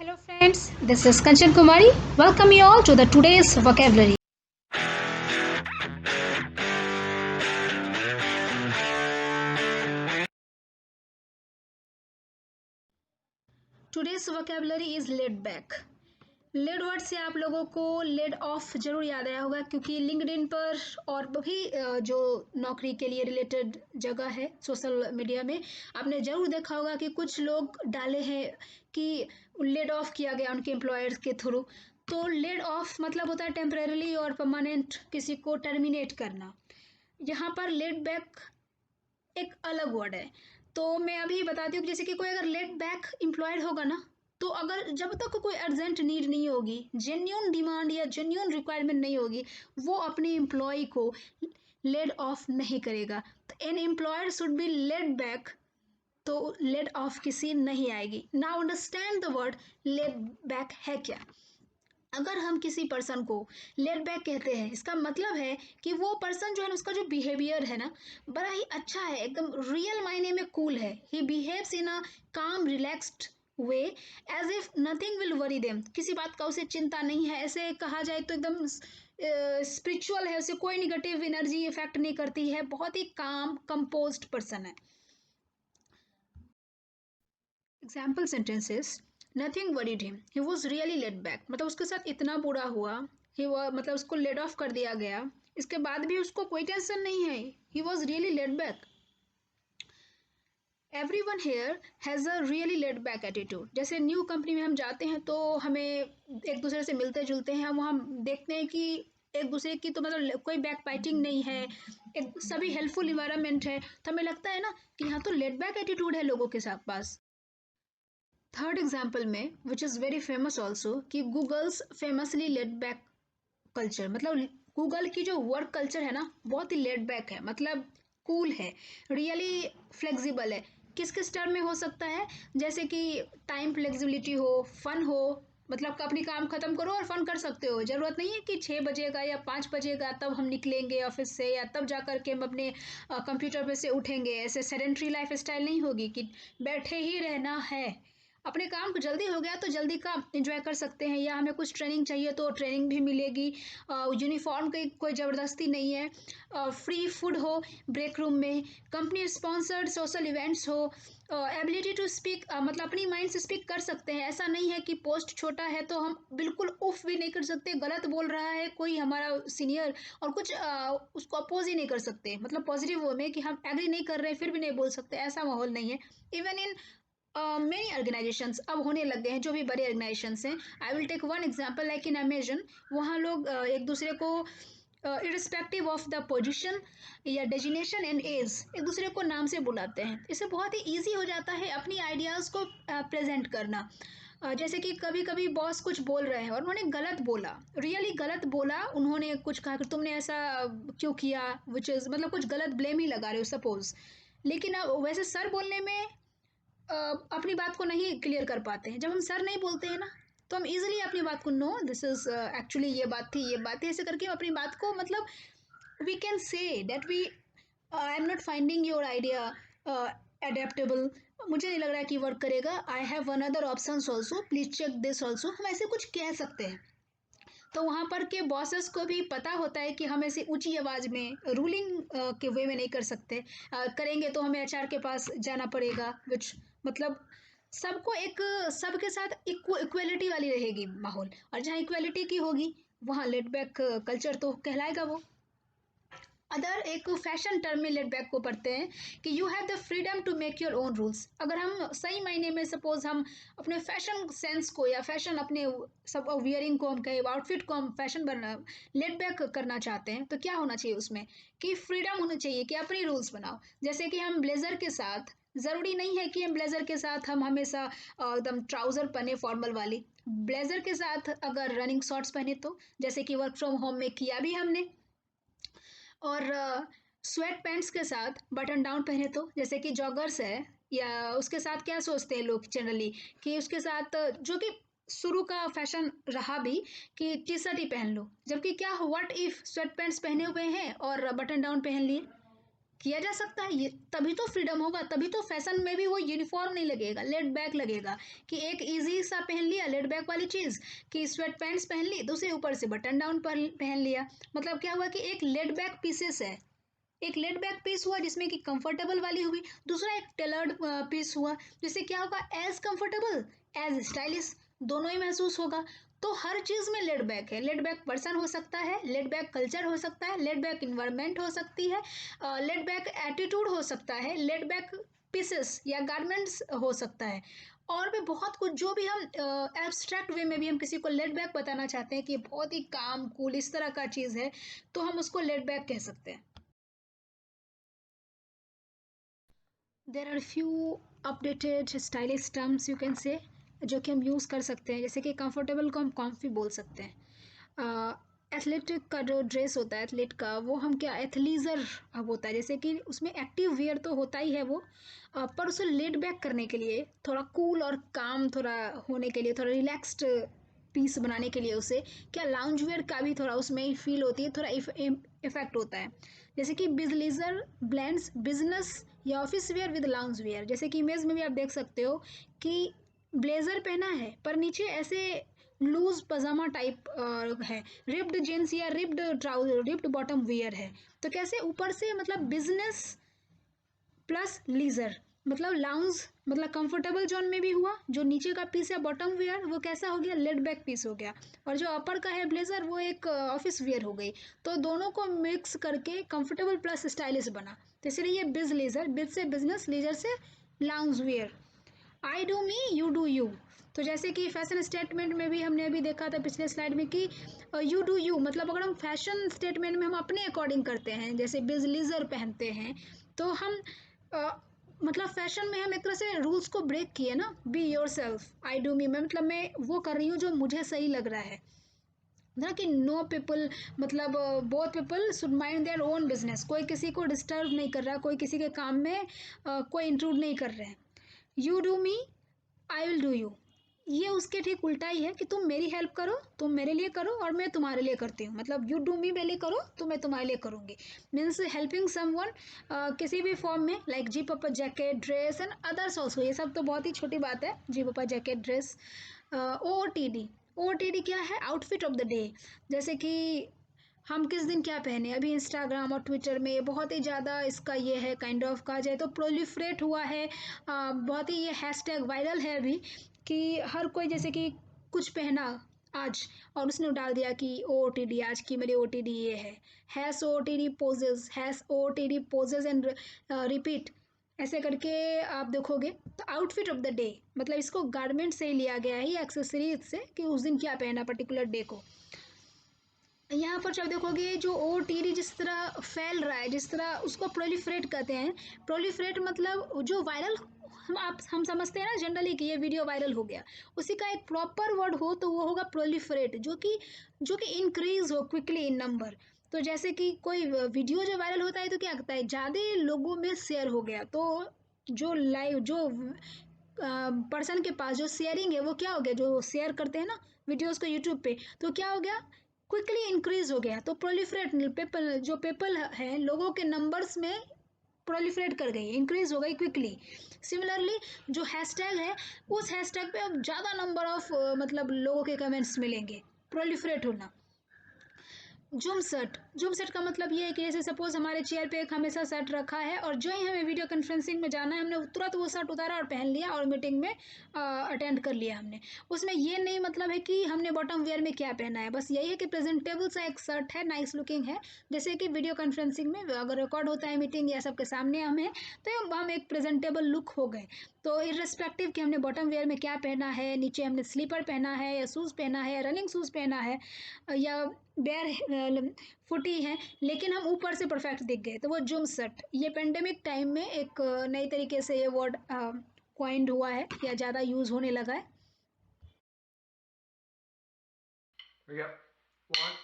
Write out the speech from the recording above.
Hello friends, this is Kanchan Kumari. Welcome you all to the today's vocabulary. Today's vocabulary is laid back. Laid word से आप लोगों को laid off जरूर याद आया होगा क्योंकि लिंक्डइन पर और भी जो नौकरी के लिए रिलेटेड जगह है सोशल मीडिया में आपने जरूर देखा होगा कि कुछ लोग डाले हैं कि लेड ऑफ किया गया उनके एम्प्लॉयर्स के थ्रू। तो लेड ऑफ मतलब होता है टेम्परेरली और परमानेंट किसी को टर्मिनेट करना। यहाँ पर लेड बैक एक अलग वर्ड है। तो मैं अभी बताती हूँ कि जैसे कि कोई अगर लेड बैक एम्प्लॉयड होगा ना, तो अगर जब तक कोई अर्जेंट नीड नहीं होगी, जेन्यून डिमांड या जेन्यून रिक्वायरमेंट नहीं होगी, वो अपने एम्प्लॉय को लेड ऑफ नहीं करेगा। तो an employer should be laid back, तो लेड ऑफ की सीन नहीं आएगी। Now understand the word laid back है क्या। अगर हम किसी पर्सन को लेड बैक कहते हैं, इसका मतलब है कि वो पर्सन जो है ना, उसका जो बिहेवियर है ना, बड़ा ही अच्छा है, एकदम रियल मायने में कूल है। He behaves in a calm relaxed way as if nothing will worry them. किसी बात का उसे चिंता नहीं है, ऐसे कहा जाए तो एकदम स्पिरिचुअल है, उसे कोई निगेटिव एनर्जी इफेक्ट नहीं करती है, बहुत ही काम कंपोज्ड पर्सन है। Example sentences, nothing worried him, he was really laid back, मतलब उसके साथ इतना बुरा हुआ, मतलब उसको लेड ऑफ कर दिया गया, इसके बाद भी उसको कोई टेंशन नहीं है, he was really laid back. Everyone here has a really laid back attitude. जैसे न्यू कंपनी में हम जाते हैं तो हमें एक दूसरे से मिलते जुलते हैं, हम वहाँ देखते हैं कि एक दूसरे की तो मतलब कोई बैक बाइटिंग नहीं है, एक सभी हेल्पफुल इन्वायरमेंट है, तो हमें लगता है ना कि यहाँ तो लेड बैक एटीट्यूड है लोगों के साथ पास। थर्ड एग्जाम्पल में which is very famous also कि Google's famously laid back culture, मतलब गूगल की जो वर्क कल्चर है ना, बहुत ही लेड बैक है, मतलब कूल है, रियली फ्लेक्सिबल है। किस किस टर्म में हो सकता है, जैसे कि टाइम फ्लेक्सिबिलिटी हो, फन हो, मतलब अपनी काम खत्म करो और फन कर सकते हो, जरूरत नहीं है कि 6 बजेगा या 5 बजेगा तब हम निकलेंगे ऑफिस से, या तब जा करके हम अपने कंप्यूटर पे से उठेंगे। ऐसे सेडेंट्री लाइफ स्टाइल नहीं होगी कि बैठे ही रहना है। अपने काम को जल्दी हो गया तो जल्दी का एंजॉय कर सकते हैं, या हमें कुछ ट्रेनिंग चाहिए तो ट्रेनिंग भी मिलेगी। यूनिफॉर्म की कोई ज़बरदस्ती नहीं है। फ्री फूड हो ब्रेक रूम में, कंपनी स्पॉन्सर्ड सोशल इवेंट्स हो, एबिलिटी टू स्पीक, मतलब अपनी माइंड से स्पीक कर सकते हैं। ऐसा नहीं है कि पोस्ट छोटा है तो हम बिल्कुल उफ भी नहीं कर सकते, गलत बोल रहा है कोई हमारा सीनियर और कुछ उसको अपोज ही नहीं कर सकते, मतलब पॉजिटिव वे में कि हम एग्री नहीं कर रहे हैं फिर भी नहीं बोल सकते, ऐसा माहौल नहीं है। इवन इन मेनी ऑर्गेनाइजेशंस अब होने लग गए हैं, जो भी बड़े ऑर्गेनाइजेशंस हैं। I will take one example like in Amazon. वहाँ लोग एक दूसरे को इरिस्पेक्टिव ऑफ द पोजीशन या डेजिनेशन एंड एज एक दूसरे को नाम से बुलाते हैं। इससे बहुत ही ईजी हो जाता है अपनी आइडियाज़ को प्रेजेंट करना। जैसे कि कभी कभी बॉस कुछ बोल रहे हैं और उन्होंने गलत बोला, रियली गलत बोला, उन्होंने कुछ कहा कि तुमने ऐसा क्यों किया, विच इज़ मतलब कुछ गलत ब्लेम ही लगा रहे हो सपोज। लेकिन अब वैसे सर बोलने में अपनी बात को नहीं क्लियर कर पाते हैं। जब हम सर नहीं बोलते हैं ना, तो हम इजीली अपनी बात को, नो दिस इज एक्चुअली ये बात थी, ये बात थी, ऐसे करके हम अपनी बात को, मतलब we can say that we I am not finding your idea adaptable, मुझे नहीं लग रहा है कि वर्क करेगा, I have one other option also, please check this also, हम ऐसे कुछ कह सकते हैं। तो वहाँ पर के बॉसेस को भी पता होता है कि हम ऐसे ऊंची आवाज़ में रूलिंग के वे में नहीं कर सकते, करेंगे तो हमें एचआर के पास जाना पड़ेगा, विच मतलब सबको एक, सबके साथ इक्वलिटी वाली रहेगी माहौल, और जहाँ इक्वलिटी की होगी वहाँ लेट बैक कल्चर तो कहलाएगा वो। अदर एक फैशन टर्म में लेट बैक को पढ़ते हैं कि you have the freedom to make your own rules. अगर हम सही मायने में सपोज हम अपने फैशन सेंस को या फैशन अपने सब वियरिंग को हम कहें, आउटफिट को हम फैशन बनना लेट बैक करना चाहते हैं, तो क्या होना चाहिए उसमें कि फ्रीडम होनी चाहिए कि अपनी रूल्स बनाओ। जैसे कि हम ब्लेजर के साथ, ज़रूरी नहीं है कि हम ब्लेजर के साथ हम हमेशा एकदम ट्राउज़र पहने फॉर्मल वाली, ब्लेजर के साथ अगर रनिंग शॉर्ट्स पहने तो, जैसे कि वर्क फ्रॉम होम में किया भी हमने, और स्वेट पैंट्स के साथ बटन डाउन पहने तो, जैसे कि जॉगर्स है, या उसके साथ क्या सोचते हैं लोग जनरली कि उसके साथ जो कि शुरू का फैशन रहा भी कि टी शर्ट ही पहन लो, जबकि क्या व्हाट इफ स्वेट पैंट्स पहने हुए हैं और बटन डाउन पहन लिए, किया जा सकता है, ये तभी तो फ्रीडम होगा, तभी तो फैशन में भी वो यूनिफॉर्म नहीं लगेगा, लेट बैक लगेगा कि एक इजी सा पहन लिया लेट बैक वाली चीज़, कि स्वेट पैंट्स पहन ली, दूसरे ऊपर से बटन डाउन पहन लिया, मतलब क्या हुआ कि एक लेट बैक पीसेस है, एक लेट बैक पीस हुआ जिसमें कि कंफर्टेबल वाली हुई, दूसरा एक टेलर्ड पीस हुआ जिससे क्या होगा, एज कंफर्टेबल एज स्टाइलिश दोनों ही महसूस होगा। तो हर चीज में लेट बैक है, लेट बैक पर्सन हो सकता है, लेट बैक कल्चर हो सकता है, लेट बैक इन्वायरमेंट हो सकती है, लेट बैक एटीट्यूड हो सकता है, लेट बैक पीसेस या गारमेंट्स हो सकता है, और भी बहुत कुछ जो भी हम एब्स्ट्रैक्ट वे में भी हम किसी को लेट बैक बताना चाहते हैं कि बहुत ही काम कूल इस तरह का चीज़ है, तो हम उसको लेट बैक कह सकते हैं। There are few updated stylish terms you can say, जो कि हम यूज़ कर सकते हैं, जैसे कि कंफर्टेबल को हम कॉम्फी बोल सकते हैं। एथलेटिक का जो ड्रेस होता है एथलीट का, वो हम क्या एथलीजर अब होता है, जैसे कि उसमें एक्टिव वियर तो होता ही है वो, पर उसे लेट बैक करने के लिए थोड़ा कूल और काम थोड़ा होने के लिए, थोड़ा रिलैक्स्ड पीस बनाने के लिए उसे क्या लाउंज वेयर का भी थोड़ा उसमें ही फील होती है, थोड़ा इफेक्ट होता है। जैसे कि बिजलीजर ब्लेंड्स बिजनेस या office where with lounge where, जैसे कि इमेज में भी आप देख सकते हो कि ब्लेजर पहना है पर नीचे ऐसे लूज पजामा टाइप है, रिप्ड जींस या ripped trouser ripped bottom wear है, तो कैसे ऊपर से मतलब बिजनेस प्लस लीजर, मतलब लाउंज मतलब कंफर्टेबल जोन में भी हुआ, जो नीचे का पीस है बॉटम वेयर वो कैसा हो गया, लेट बैक पीस हो गया, और जो अपर का है ब्लेजर वो एक ऑफिस वेयर हो गई, तो दोनों को मिक्स करके कंफर्टेबल प्लस स्टाइलिश बना, तो इसलिए ये बिज लेजर, बिज से बिजनेस, लीजर से lounge where. I do me you do you, तो जैसे कि फैशन स्टेटमेंट में भी हमने अभी देखा था पिछले स्लाइड में कि यू डू यू, मतलब अगर हम फैशन स्टेटमेंट में हम अपने अकॉर्डिंग करते हैं, जैसे बिजलीजर पहनते हैं, तो हम मतलब फैशन में हम एक तरह से रूल्स को ब्रेक किए ना, be yourself I do me में, मतलब मैं वो कर रही हूँ जो मुझे सही लग रहा है ना, कि नो पीपल मतलब both people should mind their own business, कोई किसी को डिस्टर्ब नहीं कर रहा, कोई किसी के काम में कोई इंट्रूड नहीं कर रहे हैं। You do me I will do you, ये उसके ठीक उल्टा ही है कि तुम मेरी हेल्प करो, तुम मेरे लिए करो और मैं तुम्हारे लिए करती हूँ, मतलब यू डू मी मेरे लिए करो तो मैं तुम्हारे लिए करूँगी, मीन्स हेल्पिंग समवन किसी भी फॉर्म में, लाइक जी पापा jacket dress and others also, ये सब तो बहुत ही छोटी बात है, जी पापा jacket dress. O T D, O T D क्या है, आउटफिट ऑफ द डे, जैसे कि हम किस दिन क्या पहने, अभी इंस्टाग्राम और ट्विटर में बहुत ही ज़्यादा इसका ये है, काइंड ऑफ कहा जाए तो प्रोलिफरेट हुआ है, बहुत ही ये हैशटैग वायरल है अभी, कि हर कोई जैसे कि कुछ पहना आज और उसने डाल दिया कि ओ टी डी आज की मेरी ओ टी डी ये है, hash O T D poses, hash O T D poses and repeat, ऐसे करके आप देखोगे तो आउटफिट ऑफ द डे, मतलब इसको गारमेंट से ही लिया गया है, एक्सेसरीज से, कि उस दिन क्या पहना पर्टिकुलर डे को। यहाँ पर जब देखोगे जो ओ टी डी जिस तरह फैल रहा है, जिस तरह उसको प्रोलिफरेट कहते हैं, प्रोलिफरेट मतलब जो वायरल, हम समझते हैं ना जनरली कि ये वीडियो वायरल हो गया, उसी का एक प्रॉपर वर्ड हो तो वो होगा प्रोलिफरेट, जो कि इंक्रीज हो क्विकली इन नंबर। तो जैसे कि कोई वीडियो जो वायरल होता है तो क्या करता है, ज़्यादा लोगों में शेयर हो गया, तो जो लाइव जो पर्सन के पास जो शेयरिंग है वो क्या हो गया, जो शेयर करते हैं ना वीडियोस को यूट्यूब पे, तो क्या हो गया, क्विकली इंक्रीज हो गया, तो प्रोलिफरेट पीपल जो पीपल है लोगों के नंबर्स में प्रोलिफरेट कर गई, इंक्रीज हो गई क्विकली। सिमिलरली जो हैशटैग है, उस हैशटैग पे अब ज़्यादा नंबर ऑफ मतलब लोगों के कमेंट्स मिलेंगे, प्रोलिफरेट होना। जूम सेट का मतलब ये है कि जैसे सपोज हमारे चेयर पे एक हमेशा सेट रखा है और जो ही हमें वीडियो कॉन्फ्रेंसिंग में जाना है, हमने तुरंत वो शर्ट उतारा और पहन लिया और मीटिंग में अटेंड कर लिया हमने। उसमें ये नहीं मतलब है कि हमने बॉटम वेयर में क्या पहना है, बस यही है कि प्रेजेंटेबल सा एक शर्ट है, नाइस लुकिंग है, जैसे कि वीडियो कॉन्फ्रेंसिंग में अगर रिकॉर्ड होता है मीटिंग या सबके सामने हमें, तो हम एक प्रेजेंटेबल लुक हो गए। तो इर्रेस्पेक्टिव कि हमने बॉटम वेयर में क्या पहना है, नीचे हमने स्लीपर पहना है या शूज़ पहना है या रनिंग शूज़ पहना है या बेयर फुटी है, लेकिन हम ऊपर से परफेक्ट दिख गए, तो वो जूम शर्ट, ये पेंडेमिक टाइम में एक नई तरीके से ये वर्ड कॉइंड हुआ है या ज़्यादा यूज़ होने लगा है। Yep. 1,